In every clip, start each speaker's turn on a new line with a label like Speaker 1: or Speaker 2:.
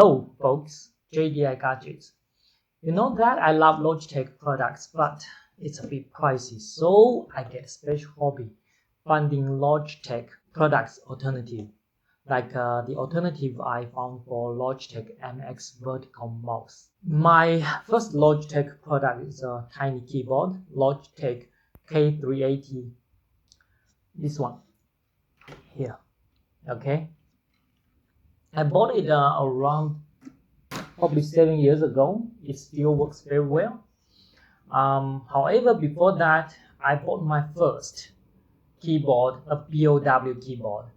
Speaker 1: Hello folks, JDI Gadgets. You know that I love Logitech products, but it's a bit pricey, so I get a special hobby finding Logitech products alternative, like the alternative I found for Logitech MX vertical mouse. My first Logitech product is a tiny keyboard, Logitech K380. This one here, okay. I bought it around probably 7 years ago. It still works very well. However, before that, I bought my first keyboard, a BOW keyboard,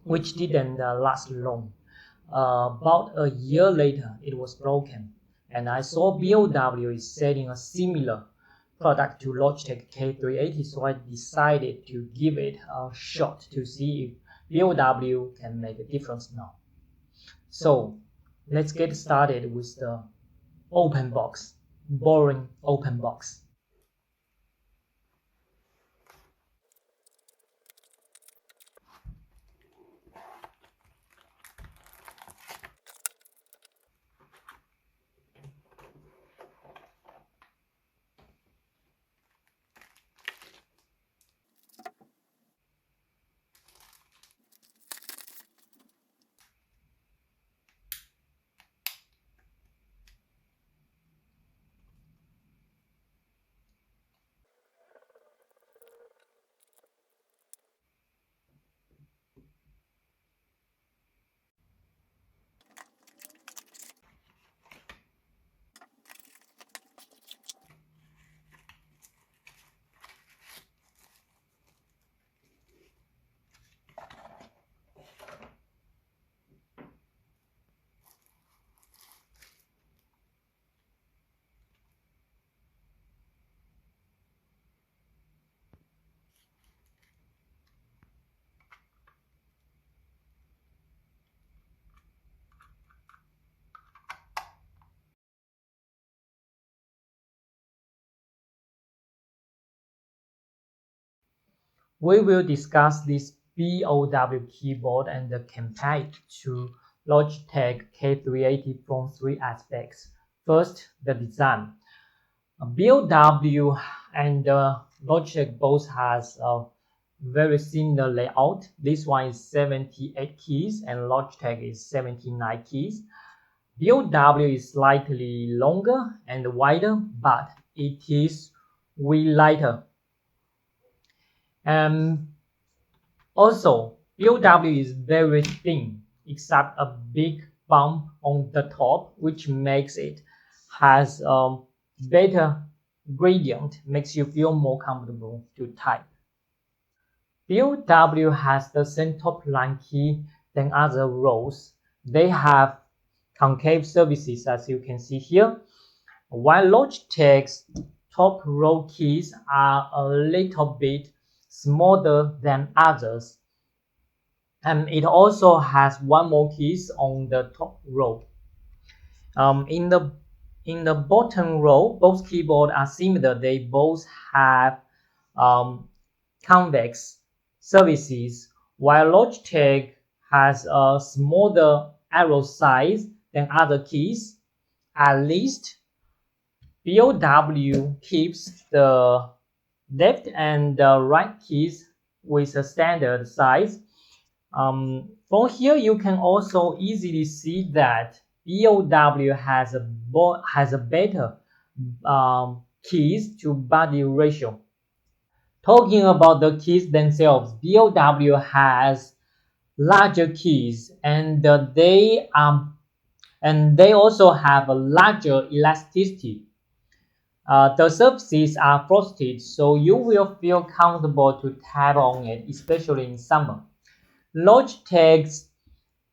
Speaker 1: which didn't last long. About a year later, it was broken, and I saw BOW is selling a similar product to Logitech K380, so I decided to give it a shot to see if BOW can make a difference now. So let's get started with the open box, boring open box. We will discuss this BOW keyboard and compare it to Logitech K380 from three aspects. First, the design. BOW and Logitech both has a very similar layout. This one is 78 keys and Logitech is 79 keys. BOW is slightly longer and wider, but it is way lighter. Also, BOW is very thin, except a big bump on the top, which makes it has a better gradient, makes you feel more comfortable to type. BOW has the same top line key than other rows. They have concave surfaces, as you can see here, while Logitech's top row keys are a little bit smaller than others, and it also has one more keys on the top row. In the bottom row, both keyboards are similar. They both have convex surfaces, while Logitech has a smaller arrow size than other keys. At least BOW keeps the left and the right keys with a standard size. From here, you can also easily see that BOW has a better keys to body ratio. Talking about the keys themselves, BOW has larger keys, and they also have a larger elasticity. The surfaces are frosted, so you will feel comfortable to tap on it, especially in summer. Logitech's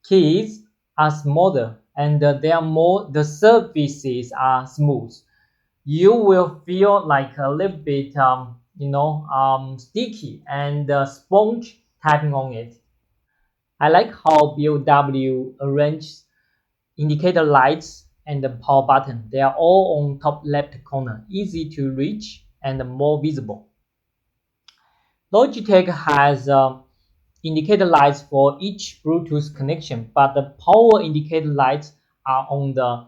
Speaker 1: keys are smaller and the surfaces are smooth. You will feel like a little bit sticky and sponge tapping on it. I like how BOW arranges indicator lights and the power button. They are all on top left corner, easy to reach and more visible. Logitech has indicator lights for each Bluetooth connection, but the power indicator lights are on the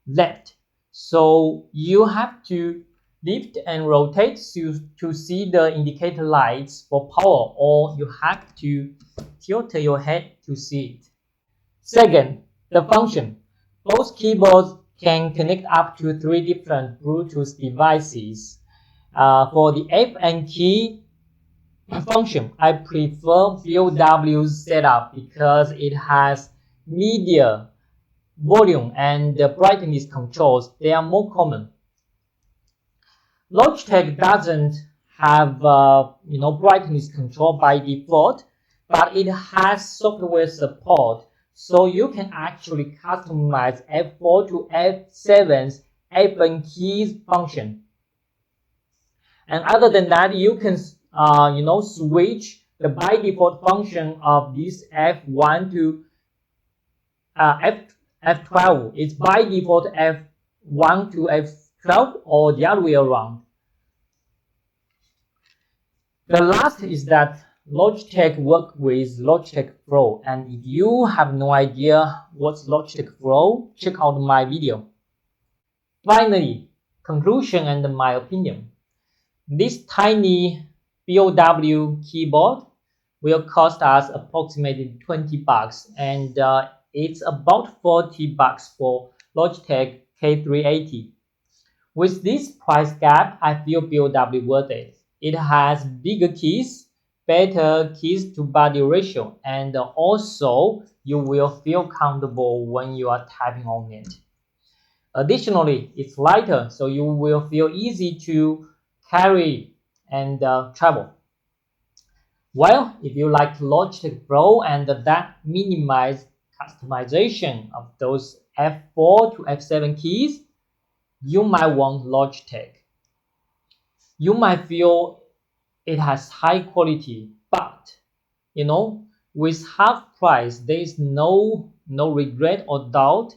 Speaker 1: left. So you have to lift and rotate to see the indicator lights for power, or you have to tilt your head to see it. Second, the function. Both keyboards can connect up to 3 different Bluetooth devices. For the F and key function, I prefer BOW's setup because it has media, volume, and the brightness controls. They are more common. Logitech doesn't have brightness control by default, but it has software support, so you can actually customize F4 to F7's F and keys function. And other than that, you can switch the by default function of this F1 to F12. It's by default F1 to F12 or the other way around. The last is that Logitech works with Logitech Flow, and if you have no idea what's Logitech Flow, check out my video. Finally, conclusion and my opinion. This tiny BOW keyboard will cost us approximately $20, and it's about $40 for Logitech K380. With this price gap, I feel BOW worth it. It has bigger keys, better keys to body ratio, and also you will feel comfortable when you are typing on it. Additionally, it's lighter, so you will feel easy to carry and travel. Well, if you like Logitech Flow and that minimized customization of those F4 to F7 keys, you might want Logitech. You might feel it has high quality, but with half price, there is no regret or doubt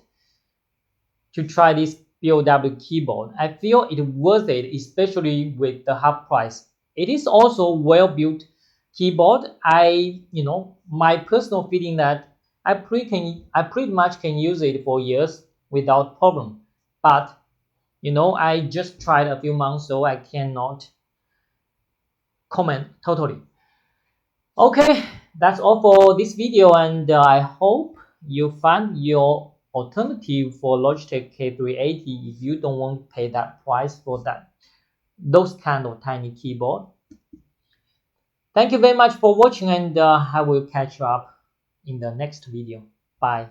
Speaker 1: to try this BOW keyboard. I feel it worth it, especially with the half price. It is also well built keyboard. My personal feeling that I pretty much can use it for years without problem. But I just tried a few months, so I cannot comment totally. Okay, that's all for this video, and I hope you find your alternative for Logitech K380 if you don't want to pay that price for those kind of tiny keyboard. Thank you very much for watching, and I will catch you up in the next video. Bye.